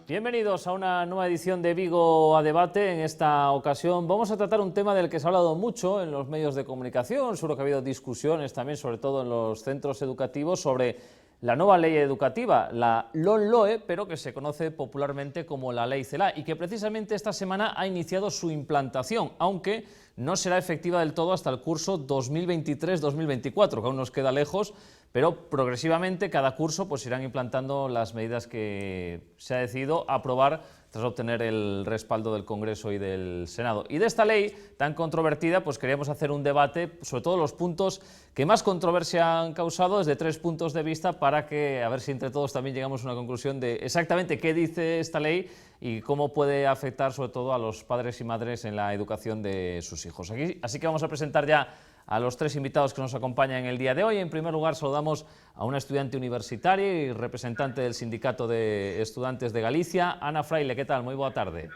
Bienvenidos a una nueva edición de Vigo a Debate. En esta ocasión vamos a tratar un tema del que se ha hablado mucho en los medios de comunicación. Seguro que ha habido discusiones también, sobre todo en los centros educativos, sobre la nueva ley educativa, la LOMLOE, pero que se conoce popularmente como la Ley CELA, y que precisamente esta semana ha iniciado su implantación, aunque no será efectiva del todo hasta el curso 2023-2024, que aún nos queda lejos, pero progresivamente cada curso pues irán implantando las medidas que se ha decidido aprobar tras obtener el respaldo del Congreso y del Senado. Y de esta ley tan controvertida, pues queríamos hacer un debate sobre todo los puntos que más controversia han causado desde 3 puntos de vista, para que a ver si entre todos también llegamos a una conclusión de exactamente qué dice esta ley y cómo puede afectar sobre todo a los padres y madres en la educación de sus hijos. Así que vamos a presentar ya a los 3 invitados que nos acompañan en el día de hoy. En primer lugar, saludamos a una estudiante universitaria y representante del Sindicato de Estudantes de Galicia, Ana Fraile. ¿Qué tal? Muy boa tarde.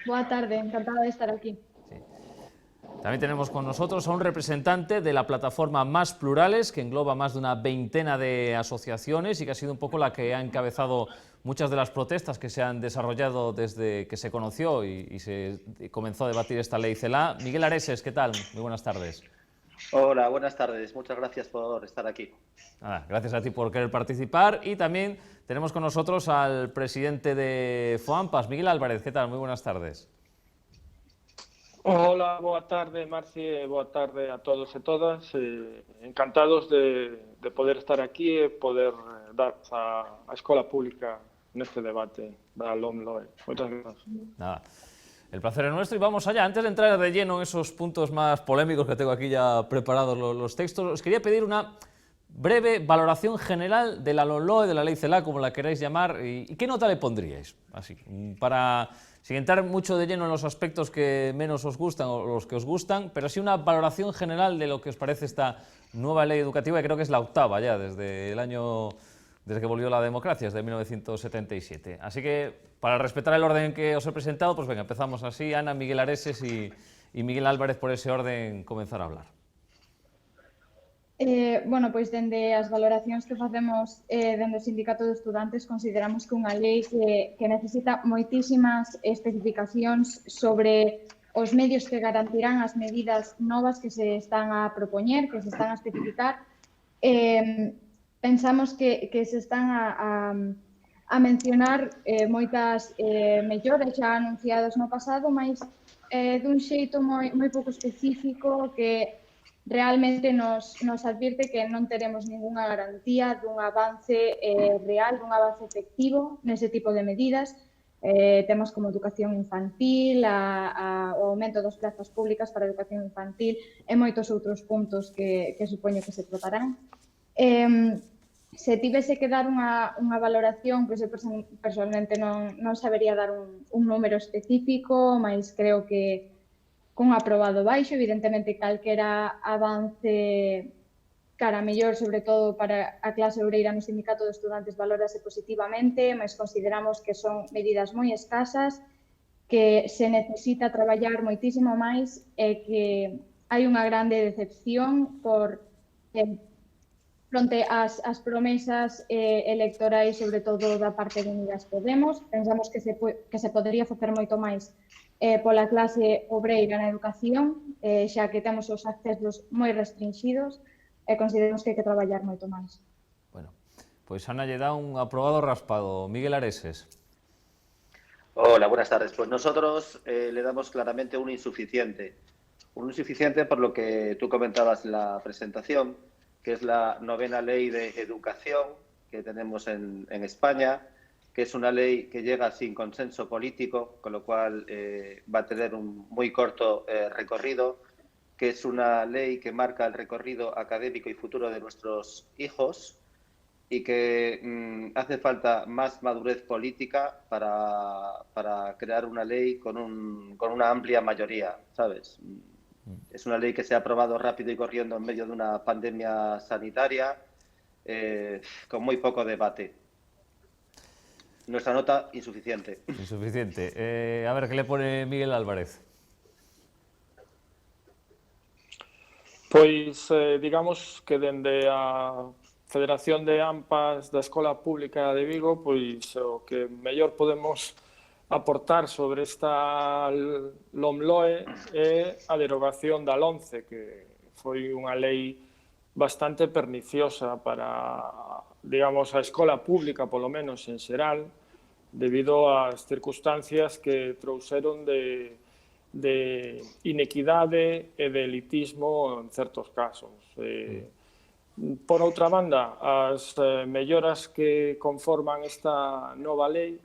Boa tarde, encantada de estar aquí. Sí. También tenemos con nosotros a un representante de la plataforma Más Plurales, que engloba más de una veintena de asociaciones y que ha sido un poco la que ha encabezado muchas de las protestas que se han desarrollado desde que se conoció y se comenzó a debatir esta ley CELA. Miguel Areses, ¿qué tal? Muy buenas tardes. Hola, buenas tardes. Muchas gracias por estar aquí. Nada, gracias a ti por querer participar. Y también tenemos con nosotros al presidente de FOAMPAS, Miguel Álvarez. ¿Qué tal? Muy buenas tardes. Hola, boa tarde, Marci, boa tarde a todos e todas. Encantados de poder estar aquí e poder dar a escola pública neste debate da LOMLOE. Moitas gracias. Nada, el placer es nuestro y vamos allá. Antes de entrar de lleno en esos puntos más polémicos que tengo aquí ya preparados los textos, os quería pedir una breve valoración general de la LOMLOE, de la Ley CELA, como la queráis llamar, y qué nota le pondríais, así, para, sin entrar mucho de lleno en los aspectos que menos os gustan o los que os gustan, pero sí una valoración general de lo que os parece esta nueva ley educativa, que creo que es la octava ya desde que volvió la democracia, desde 1977. Así que, para respetar el orden que os he presentado, pues venga, empezamos así. Ana, Miguel Areses y Miguel Álvarez, por ese orden, comenzar a hablar. Bueno, pois dende as valoracións que facemos dende o Sindicato de Estudantes, consideramos que unha lei que necesita moitísimas especificacións sobre os medios que garantirán as medidas novas que se están a propoñer, que se están a especificar. Pensamos que se están a mencionar moitas mellores xa anunciadas no pasado, mas dun xeito moi pouco específico, que realmente nos advirte que non teremos ninguna garantía dun avance real, dun avance efectivo nese tipo de medidas. Temas como educación infantil, o aumento das plazas públicas para a educación infantil e moitos outros puntos que supoño que se tratarán. Se tivese que dar unha valoración, pois eu personalmente non sabería dar un número específico, mas creo que con aprobado baixo. Evidentemente, calquera avance cara mellor, sobre todo para a clase obreira no Sindicato de Estudantes, valórase positivamente, mas consideramos que son medidas moi escasas, que se necesita traballar moitísimo máis e que hai unha grande decepción fronte ás promesas electorais, sobre todo da parte de Unidas Podemos. Pensamos que se podería facer moito máis pola clase obreira na educación, xa que temos os accesos moi restringidos e consideramos que hai que traballar moito máis. Bueno, pois Ana lle dá un aprobado raspado. Miguel Areses. Hola, buenas tardes. Pues nosotros le damos claramente un insuficiente. Un insuficiente por lo que tú comentabas en la presentación, que es la 9ª ley de educación que tenemos en España, que es una ley que llega sin consenso político, con lo cual va a tener un muy corto recorrido, que es una ley que marca el recorrido académico y futuro de nuestros hijos y que hace falta más madurez política para crear una ley con una amplia mayoría, ¿sabes? Es una ley que se ha aprobado rápido y corriendo en medio de una pandemia sanitaria, con muy poco debate. Nuestra nota, insuficiente. Insuficiente. A ver, ¿qué le pone Miguel Álvarez? Pois, digamos que dende a Federación de AMPAs da Escola Pública de Vigo, pois o que mellor podemos aportar sobre esta LOMLOE é a derogación da LOMCE, que foi unha lei bastante perniciosa para, digamos, a escola pública, polo menos en xeral, debido ás circunstancias que trouxeron de inequidade e de elitismo en certos casos. Por outra banda, as melloras que conforman esta nova lei,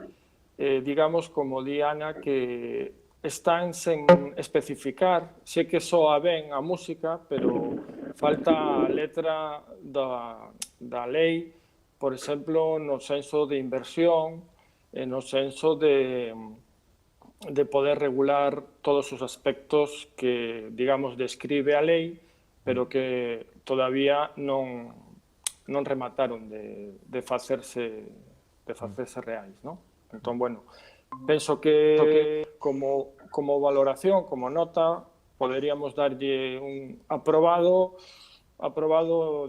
digamos, como di Ana, que están sen especificar, sei que soa ben a música, pero falta a letra da lei, por exemplo, no senso de inversión, e no senso de poder regular todos os aspectos que, digamos, describe a lei, pero que todavía non remataron de facerse reais, non? Entón, bueno, penso que como valoración, como nota, poderíamos darlle un aprobado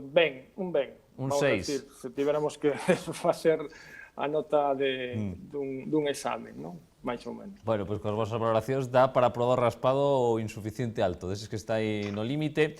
ben, un ben. Un 6. Decir, se tiveramos que facer a nota dun examen, non? Mais ou menos. Bueno, pois coas vosas valoracións dá para aprobar raspado ou insuficiente alto, deses que está aí no límite.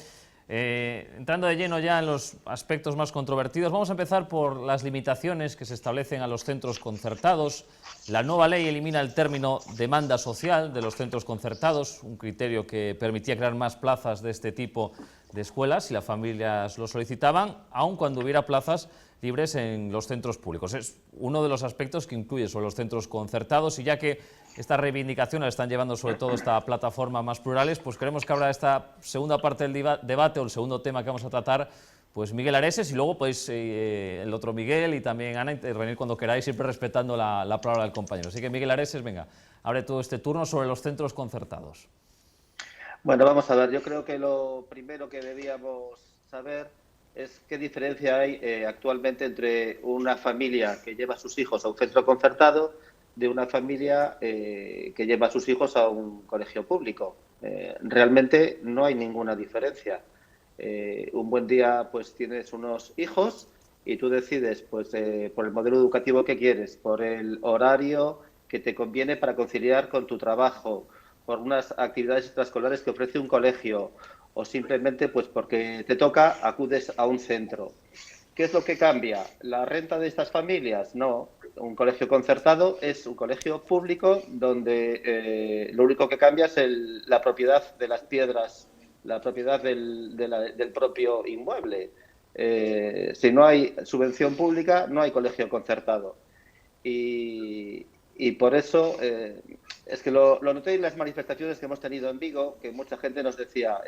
Entrando de lleno ya en los aspectos más controvertidos, vamos a empezar por las limitaciones que se establecen a los centros concertados. La nueva ley elimina el término demanda social de los centros concertados, un criterio que permitía crear más plazas de este tipo de escuelas si las familias lo solicitaban, aun cuando hubiera plazas libres en los centros públicos. Es uno de los aspectos que incluye sobre los centros concertados, y ya que esta reivindicación la están llevando sobre todo esta plataforma Más Plurales, pues queremos que abra esta segunda parte del debate, o el segundo tema que vamos a tratar, pues Miguel Areses, y luego pues el otro Miguel y también Ana, intervenir cuando queráis, siempre respetando la palabra del compañero. Así que Miguel Areses, venga, abre todo este turno sobre los centros concertados. Bueno, vamos a ver, yo creo que lo primero que debíamos saber es qué diferencia hay actualmente entre una familia que lleva a sus hijos a un centro concertado de una familia que lleva a sus hijos a un colegio público. Realmente no hay ninguna diferencia. Un buen día pues tienes unos hijos y tú decides pues por el modelo educativo que quieres, por el horario que te conviene para conciliar con tu trabajo, por unas actividades extraescolares que ofrece un colegio, o simplemente pues porque te toca, acudes a un centro. ¿Qué es lo que cambia? ¿La renta de estas familias? No. Un colegio concertado es un colegio público donde lo único que cambia es la propiedad de las piedras, la propiedad del propio inmueble. Si no hay subvención pública, no hay colegio concertado. Y por eso es que lo noté en las manifestaciones que hemos tenido en Vigo, que mucha gente nos decía,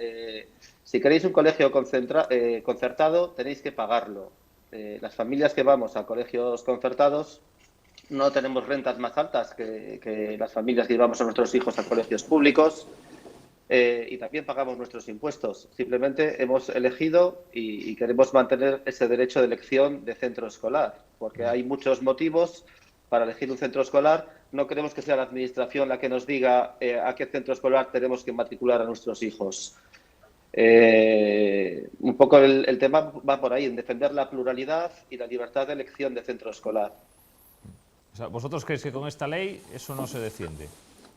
si queréis un colegio concertado, tenéis que pagarlo. Las familias que vamos a colegios concertados no tenemos rentas más altas que las familias que llevamos a nuestros hijos a colegios públicos, y también pagamos nuestros impuestos. Simplemente hemos elegido y queremos mantener ese derecho de elección de centro escolar, porque hay muchos motivos para elegir un centro escolar. No queremos que sea la administración la que nos diga a qué centro escolar tenemos que matricular a nuestros hijos. Un poco el tema va por ahí, en defender la pluralidad y la libertad de elección de centro escolar. O sea, ¿vosotros creéis que con esta ley eso no se defiende?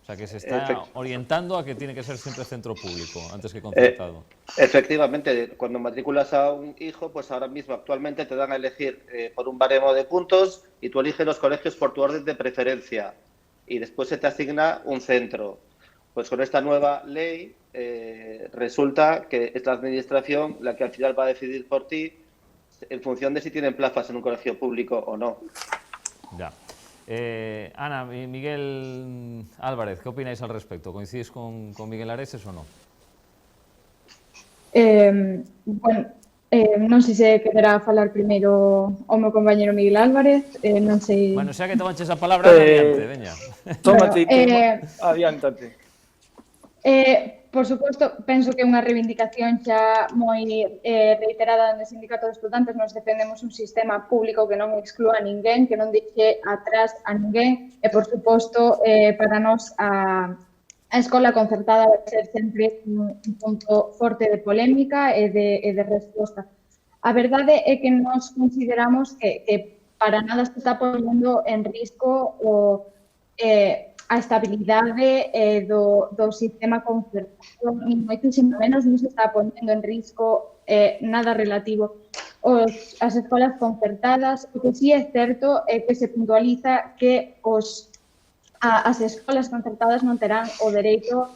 O sea, que se está orientando a que tiene que ser siempre centro público, antes que concertado. Efectivamente, cuando matriculas a un hijo, pues ahora mismo actualmente te dan a elegir por un baremo de puntos, y tú eliges los colegios por tu orden de preferencia, y después se te asigna un centro. Pues con esta nueva ley resulta que es la administración la que al final va a decidir por ti en función de si tienen plazas en un colegio público o no. Ya. Ana, Miguel Álvarez, ¿qué opináis al respecto? ¿Coincidís con Miguel Areses o no? Bueno, non sei se quedará a falar primeiro o meu compañero Miguel Álvarez, non sei... Bueno, xa que tomaches a palabra, adiante, veña. Tómate, adiántate. Por suposto, penso que é unha reivindicación xa moi reiterada no Sindicato de Estudantes. Nos defendemos un sistema público que non exclúa a ninguén, que non deixe atrás a ninguén, e, por suposto, para nós a escola concertada vai ser sempre un punto forte de polémica e de resposta. A verdade é que nós consideramos que para nada se está poñendo en risco a estabilidade do sistema concertado, ni moitísimo menos non se está poñendo en risco nada relativo as escolas concertadas. O que sí é certo é que se puntualiza que as escolas concertadas non terán o dereito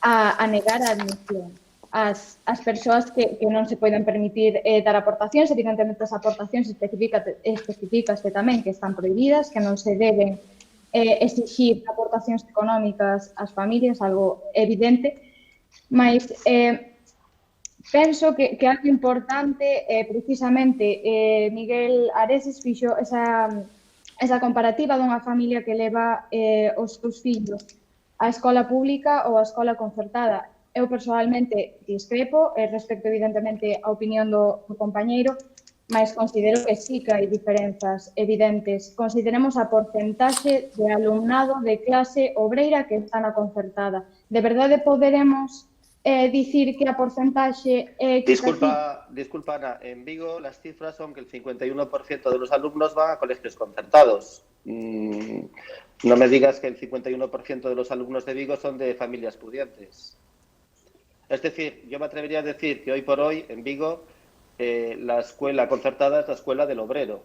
a negar a admisión. As persoas que non se poden permitir dar aportacións, evidentemente as aportacións especificaste tamén que están prohibidas, que non se deben exigir aportacións económicas ás familias, algo evidente, mas penso que algo importante, precisamente, Miguel Areses fixo esa comparativa dunha familia que leva os seus fillos á escola pública ou á escola concertada. Eu, personalmente, discrepo respecto, evidentemente, á opinión do compañeiro, mas considero que sí que hai diferenzas evidentes. Consideremos a porcentaxe de alumnado de clase obreira que está na concertada. De verdade poderemos dicir que a porcentaxe é... Disculpa, Ana, en Vigo las cifras son que el 51% de los alumnos van a colegios concertados. No me digas que el 51% de los alumnos de Vigo son de familias pudientes. Es decir, yo me atrevería a decir que hoy por hoy en Vigo la escuela concertada es la escuela del obrero,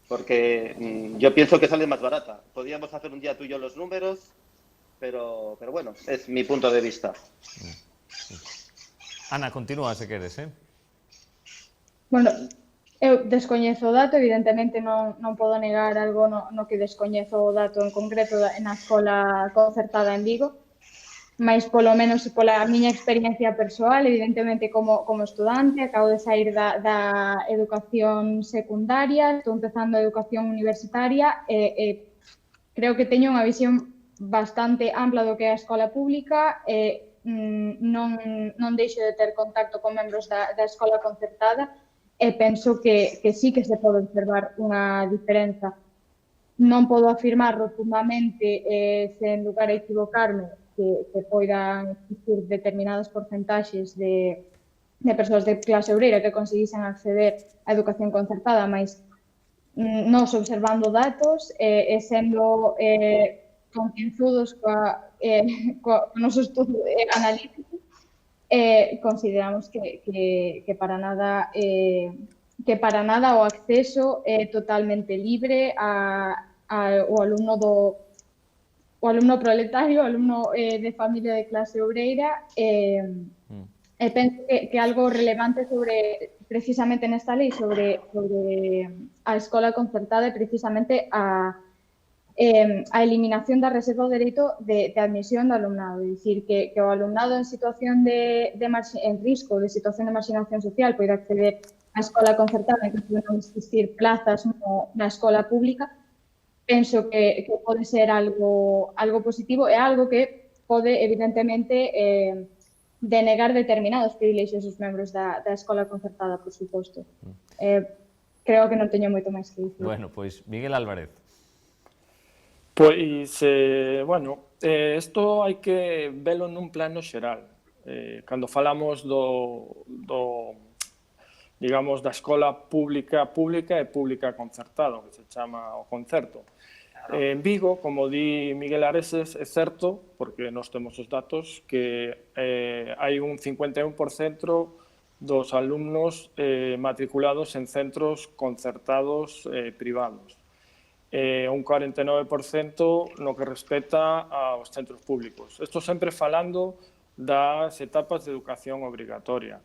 porque yo pienso que sale más barata. Podríamos hacer un día tú y yo los números, pero bueno, es mi punto de vista. Ana, continúa se queres, Bueno, eu descoñezo o dato, evidentemente non podo negar algo no que descoñezo o dato en concreto na escola concertada en Vigo, mas polo menos pola miña experiencia persoal, evidentemente como estudante, acabo de sair da educación secundaria, estou empezando a educación universitaria e creo que teño unha visión bastante ampla do que é a escola pública e non deixo de ter contacto con membros da escola concertada e penso que sí que se pode observar unha diferenza. Non podo afirmar rotundamente, sen lugar a equivocarme, que poidan existir determinadas porcentaxes de persoas de clase obreira que conseguisen acceder á educación concertada, mas nos observando datos e sendo concienzudos co noso estudo analítico, consideramos que para nada o acceso é totalmente libre ao alumno o alumno proletario, o alumno de familia de clase obreira, penso que algo relevante precisamente nesta lei sobre a escola concertada é precisamente a eliminación da reserva do dereito de admisión do alumnado, é dicir, que o alumnado en situación en risco de situación de marxinación social poida acceder á escola concertada en caso de non existir plazas na escola pública. Penso que pode ser algo positivo e algo que pode, evidentemente, denegar determinados privilexios aos membros da escola concertada, por suposto. Creo que non teño moito máis que dicir. Bueno, pois Miguel Álvarez. Pois, isto hai que velo nun plano xeral. Cando falamos digamos, da escola pública e pública concertada, que se chama o concerto. En Vigo, como di Miguel Areses, é certo, porque nós temos os datos, que hai un 51% dos alumnos matriculados en centros concertados privados. Un 49% no que respecta aos centros públicos. Isto sempre falando das etapas de educación obrigatoria.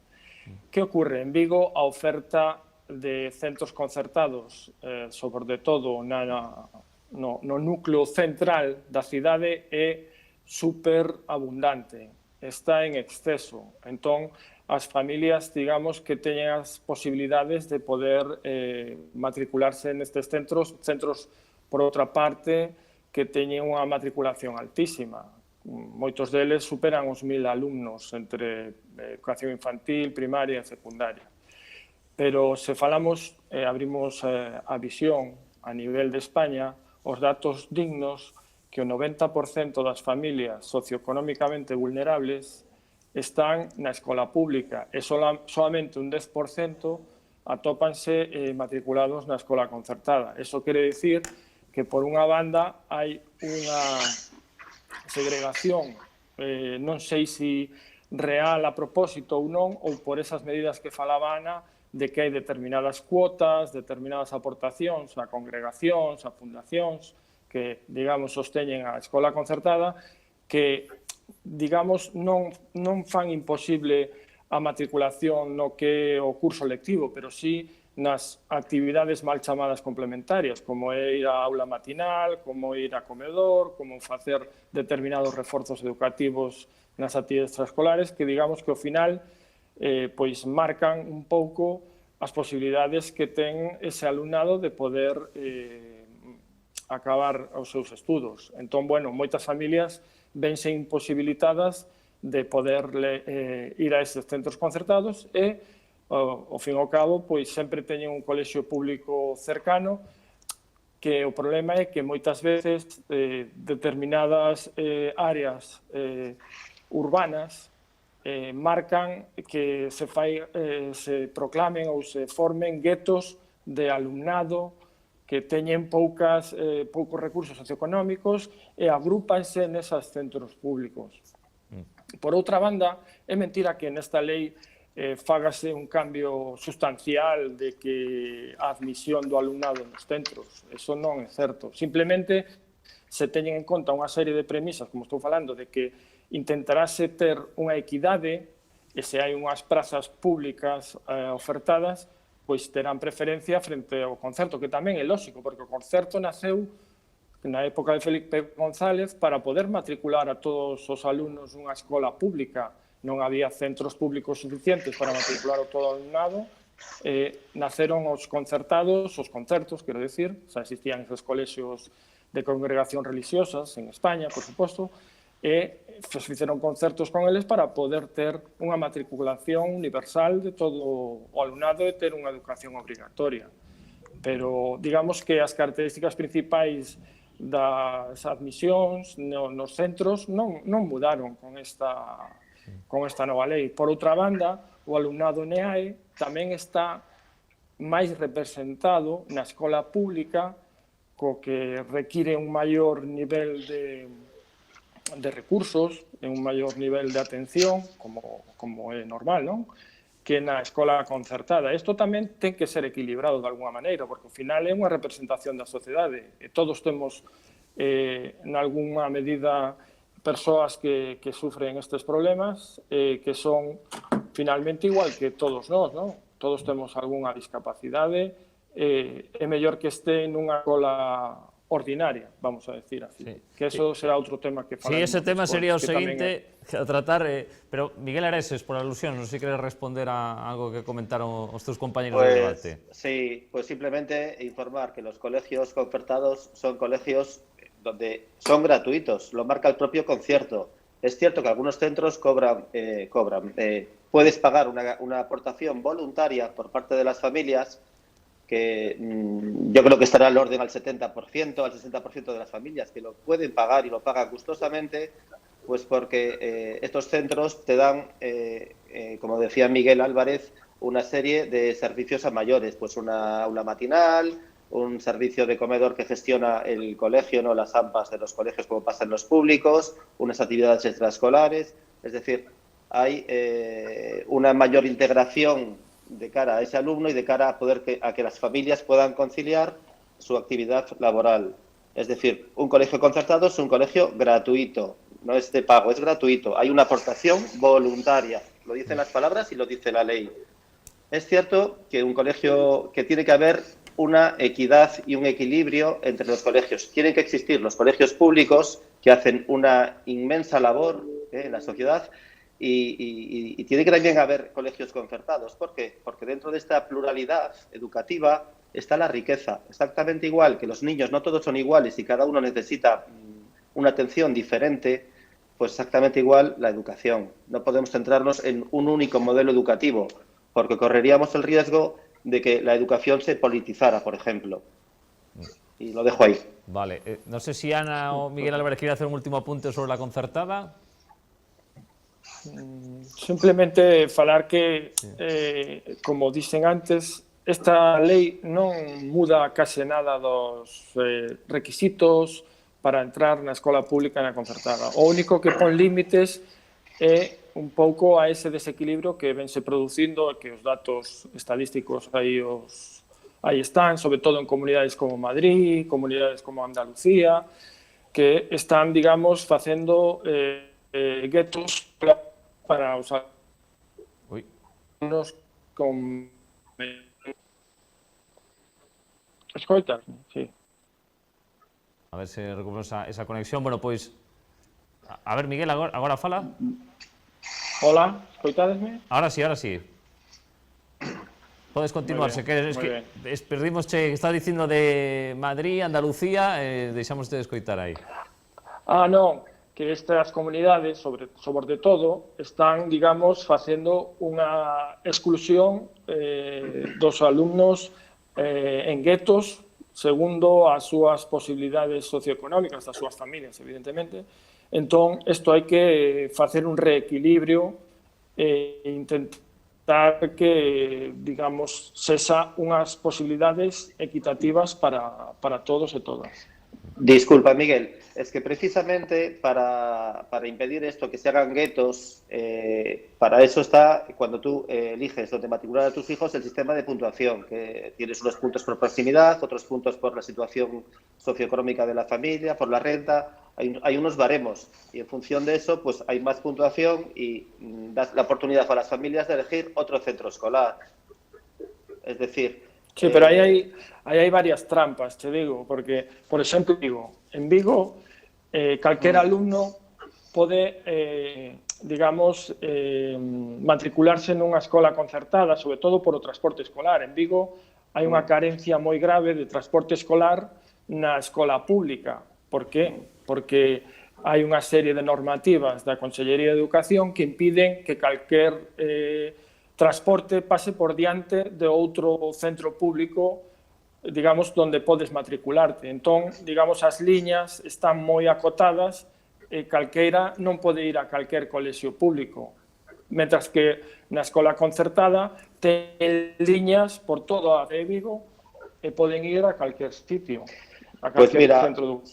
Que ocorre? En Vigo, a oferta de centros concertados, sobre todo no núcleo central da cidade, é super abundante, está en exceso. Entón, as familias, digamos, que teñen as posibilidades de poder matricularse nestes centros, por outra parte, que teñen unha matriculación altísima. Moitos deles superan os 1000 alumnos entre educación infantil, primaria e secundaria. Pero se falamos, abrimos a visión a nivel de España, os datos dignos que o 90% das familias socioeconómicamente vulnerables están na escola pública e solamente un 10% atópanse matriculados na escola concertada. Eso quere dicir que, por unha banda, hai unha segregación, non sei se real a propósito ou non, ou por esas medidas que falaba Ana, de que hai determinadas cuotas, determinadas aportacións a congregacións, a fundacións, que, digamos, sosteñen a escola concertada, que, digamos, non fan imposible a matriculación no que é o curso lectivo, pero sí nas actividades mal chamadas complementarias, como é ir á aula matinal, como ir a comedor, como facer determinados reforzos educativos nas actividades extraescolares, que, digamos, que ao final pois marcan un pouco as posibilidades que ten ese alumnado de poder acabar os seus estudos. Entón, bueno, moitas familias vense imposibilitadas de poder ir a estes centros concertados e, ao fin e ao cabo, pois sempre teñen un colexio público cercano, que o problema é que moitas veces determinadas áreas urbanas marcan que se proclamen ou se formen guetos de alumnado que teñen poucos recursos socioeconómicos e agrúpanse nesas centros públicos. Por outra banda, é mentira que nesta lei fágase un cambio sustancial de que a admisión do alumnado nos centros. Eso non é certo. Simplemente se teñen en conta unha serie de premisas, como estou falando, de que intentarase ter unha equidade e se hai unhas prazas públicas ofertadas, pois terán preferencia frente ao concerto, que tamén é lógico, porque o concerto naceu na época de Felipe González para poder matricular a todos os alumnos nunha escola pública. Non había centros públicos suficientes para matricular a todo o alumnado, naceron os concertados, os concertos, quero dicir, xa existían esos colexios de congregación religiosas en España, por suposto, e fixeron concertos con eles para poder ter unha matriculación universal de todo o alumnado e ter unha educación obrigatoria. Pero, digamos que as características principais das admisións nos centros non mudaron con esta nova lei. Por outra banda, o alumnado NEAE tamén está máis representado na escola pública, co que require un maior nivel de recursos, un maior nivel de atención, como é normal, non? Que na escola concertada. Isto tamén ten que ser equilibrado de alguma maneira, porque ao final é unha representación da sociedade e todos temos, en algunha medida, persoas que sufren estes problemas, que son finalmente igual que todos nós, non? Todos temos algunha discapacidade, é mellor que este nunha escola ordinaria, vamos a decir así. Sí. Que eso será outro tema que falaremos. Sí, ese tema sería o seguinte a tratar, pero Miguel Areses, por alusión, non sei se queres responder a algo que comentaron os teus compañeros de debate. Sí, pues simplemente informar que los colegios concertados son colegios donde son gratuitos, lo marca el propio concierto. Es cierto que algunos centros cobran, puedes pagar una aportación voluntaria por parte de las familias, que yo creo que estará al orden al 70%, al 60% de las familias que lo pueden pagar y lo pagan gustosamente, pues porque estos centros te dan, como decía Miguel Álvarez, una serie de servicios a mayores, pues una aula matinal, un servicio de comedor que gestiona el colegio, no las AMPAs de los colegios como pasa en los públicos, unas actividades extraescolares, es decir, hay una mayor integración de cara a ese alumno y de cara a que las familias puedan conciliar su actividad laboral. Es decir, un colegio concertado es un colegio gratuito, no es de pago, es gratuito. Hay una aportación voluntaria, lo dicen las palabras y lo dice la ley. Es cierto que un colegio, que tiene que haber una equidad y un equilibrio entre los colegios. Tienen que existir los colegios públicos que hacen una inmensa labor en la sociedad, y tiene que también haber colegios concertados. ¿Por qué? Porque dentro de esta pluralidad educativa está la riqueza. Exactamente igual que los niños, no todos son iguales y cada uno necesita una atención diferente, pues exactamente igual la educación. No podemos centrarnos en un único modelo educativo, porque correríamos el riesgo de que la educación se politizara, por ejemplo. Y lo dejo ahí. Vale. No sé si Ana o Miguel Álvarez quiere hacer un último apunte sobre la concertada. Simplemente falar que, como dicen antes, esta lei non muda case nada dos requisitos para entrar na escola pública e na concertada. O único que pon límites é un pouco a ese desequilibrio que vense producindo, que os datos estadísticos aí están, sobre todo en comunidades como Madrid, comunidades como Andalucía, que están, digamos, facendo guetos para os alumnos con... Escoitas, sí. A ver se recupero esa conexión. Bueno, pois, a ver, Miguel, agora fala. Hola, escoitadesme? Ahora sí, ahora sí. Podes continuar, se queres. Es que perdimos que está dicindo de Madrid, Andalucía, deixamos de escoitar aí. Non, que estas comunidades, sobre todo, están, digamos, facendo unha exclusión dos alumnos en guetos segundo as súas posibilidades socioeconómicas, das súas familias, evidentemente. Entón, isto hai que facer un reequilibrio e intentar que, digamos, sexa unhas posibilidades equitativas para todos e todas. Disculpa, Miguel, es que precisamente para impedir esto, que se hagan guetos, para eso está, cuando tú eliges donde matricular a tus hijos, el sistema de puntuación, que tienes unos puntos por proximidad, otros puntos por la situación socioeconómica de la familia, por la renta, hay unos baremos, y en función de eso pues hay más puntuación y das la oportunidad a las familias de elegir otro centro escolar. Es decir... Sí, pero aí hai varias trampas, te digo, porque, por exemplo, en Vigo, calquer alumno pode, digamos, matricularse nunha escola concertada, sobre todo por o transporte escolar. En Vigo hai unha carencia moi grave de transporte escolar na escola pública. Por que? Porque hai unha serie de normativas da Consellería de Educación que impiden que calquer transporte pase por diante de outro centro público, digamos, donde podes matricularte. Entón, digamos, as liñas están moi acotadas e calqueira non pode ir a calquer colexio público. Mentras que na escola concertada ten liñas por todo a de Vigo e poden ir a calquer sitio, a calquer centro do...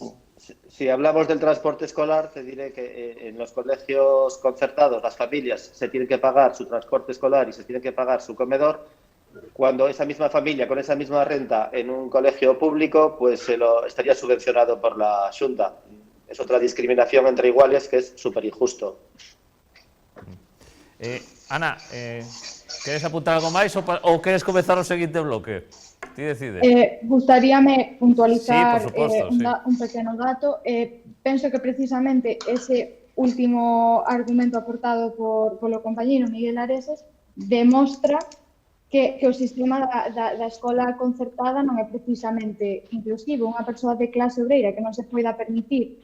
Si hablamos del transporte escolar, te diré que en los colegios concertados las familias se tienen que pagar su transporte escolar y se tienen que pagar su comedor, cuando esa misma familia con esa misma renta en un colegio público pues estaría subvencionado por la Xunta. Es otra discriminación entre iguales que es súper injusto. Ana, queres apuntar algo máis ou queres comezar o seguinte bloque? Ti decides. Gustaríame puntualizar sí, por suposto, un pequeno dato. Penso que precisamente ese último argumento aportado polo compañeiro Miguel Areses demostra que o sistema da escola concertada non é precisamente inclusivo. Unha persoa de clase obreira que non se poida permitir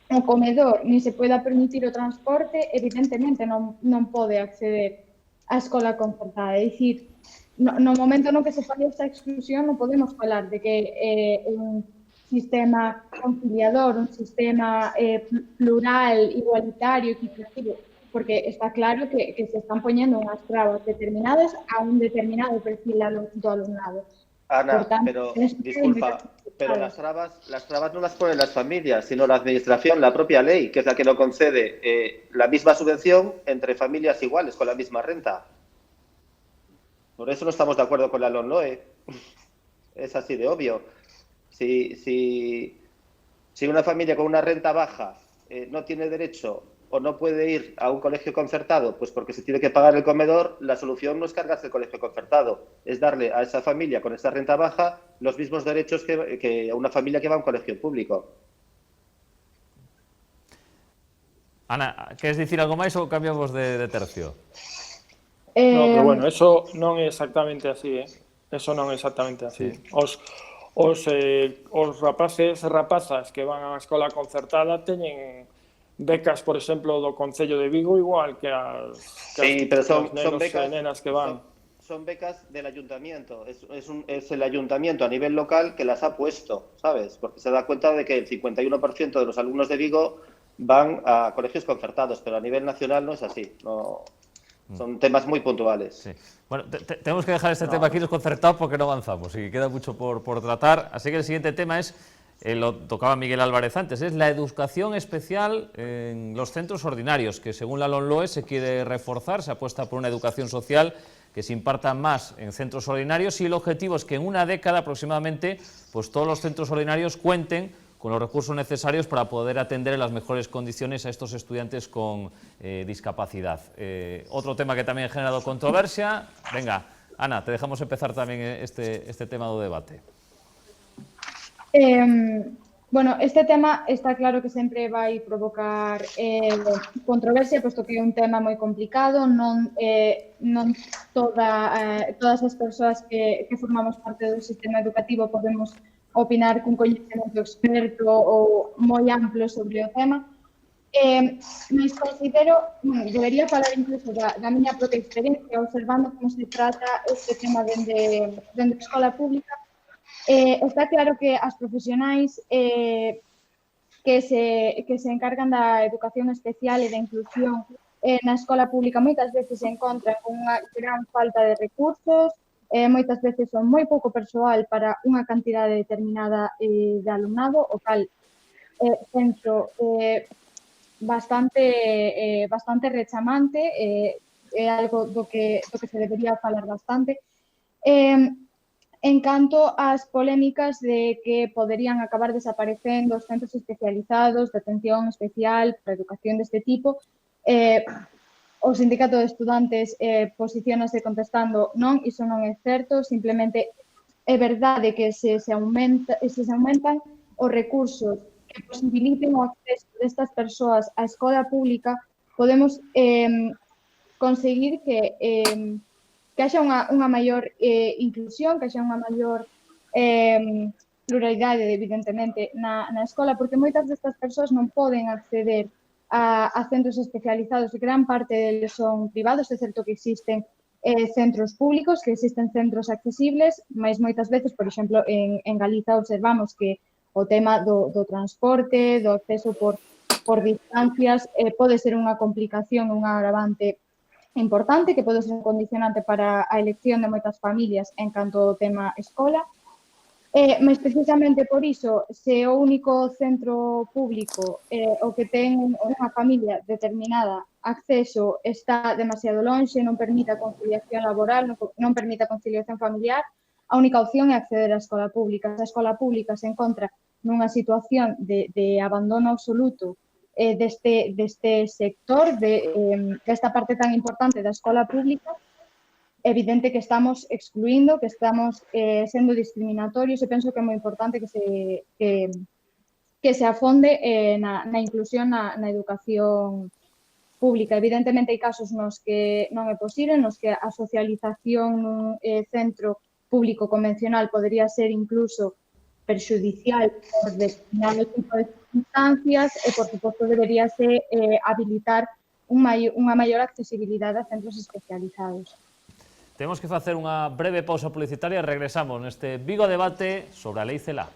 o comedor, ni se poida permitir o transporte, evidentemente non pode acceder á escola concertada. É dicir, no momento no que se falla esta exclusión non podemos falar de que un sistema conciliador, un sistema plural, igualitario, equitativo, porque está claro que se están poñendo unhas trabas determinadas a un determinado perfil do alumnado. Ana, pero disculpa, pero las trabas no las ponen las familias, sino la administración, la propia ley, que es la que no concede la misma subvención entre familias iguales con la misma renta. Por eso no estamos de acuerdo con la LOMLOE. Es así de obvio. Si una familia con una renta baja no tiene derecho o no puede ir a un colegio concertado, pues porque se tiene que pagar el comedor, la solución no es cargarse el colegio concertado, es darle a esa familia con esa renta baja los mismos derechos que a una familia que va a un colegio público. Ana, queres dicir algo máis ou cambiamos de tercio? No, pero bueno, eso non é exactamente así, Eso non é exactamente así. Sí. Os rapaces e rapazas que van á escola concertada teñen becas, por exemplo, do Concello de Vigo, igual que as pero son becas, nenas que van. Son becas del ayuntamiento. Es el ayuntamiento a nivel local que las ha puesto, ¿sabes? Porque se da cuenta de que el 51% de los alumnos de Vigo van a colegios concertados, pero a nivel nacional no es así. Son temas muy puntuales. Sí. Bueno, tenemos que dejar este tema aquí desconcertado porque no avanzamos y queda mucho por tratar. Así que el siguiente tema es, lo tocaba Miguel Álvarez antes, es la educación especial en los centros ordinarios, que según la LOMLOE se quiere reforzar, se apuesta por una educación social que se imparta más en centros ordinarios y el objetivo es que en una década aproximadamente pues todos los centros ordinarios cuenten con los recursos necesarios para poder atender en las mejores condiciones a estos estudiantes con discapacidad. Otro tema que también ha generado controversia. Venga, Ana, te dejamos empezar también este tema do debate. Bueno, este tema está claro que sempre vai provocar controversia, posto que é un tema moi complicado, non todas as persoas que formamos parte do sistema educativo podemos opinar cun coñecemento experto ou moi amplo sobre o tema, mas considero, debería falar incluso da miña propia experiencia observando como se trata este tema dende a escola pública. Está claro que as profesionais que se encargan da educación especial e da inclusión na escola pública moitas veces se encontran con unha gran falta de recursos, moitas veces son moi pouco persoal para unha cantidade determinada de alumnado, o cal penso bastante rechamante, é algo do que se debería falar bastante. En canto ás polémicas de que poderían acabar desaparecendo os centros especializados de atención especial para educación deste tipo, o sindicato de estudantes posicionase contestando non, iso non é certo, simplemente é verdade que se aumentan os recursos que posibiliten o acceso destas persoas á escola pública, podemos conseguir que haxa unha maior inclusión, que haxa unha maior pluralidade, evidentemente, na escola, porque moitas destas persoas non poden acceder a centros especializados, gran parte deles son privados, é certo que existen centros públicos, que existen centros accesibles, mas moitas veces, por exemplo, en Galiza observamos que o tema do transporte, do acceso por distancias, pode ser unha complicación, un agravante importante, que pode ser un condicionante para a elección de moitas familias en canto ao tema escola. Mas precisamente por iso, se o único centro público o que ten unha familia determinada acceso está demasiado lonxe, non permite a conciliación laboral, non permite a conciliación familiar, a única opción é acceder á escola pública. Se a escola pública se encontra nunha situación de abandono absoluto deste sector, desta parte tan importante da escola pública, evidente que estamos excluindo, que estamos sendo discriminatorios e penso que é moi importante que se afonde na inclusión na educación pública. Evidentemente hai casos nos que non é posible, nos que a socialización nun centro público convencional podería ser incluso perxudicial por determinado tipo de circunstancias e, por suposto, deberíase habilitar unha maior accesibilidade a centros especializados. Temos que facer unha breve pausa publicitaria e regresamos neste Vigo Debate sobre a Lei CELA.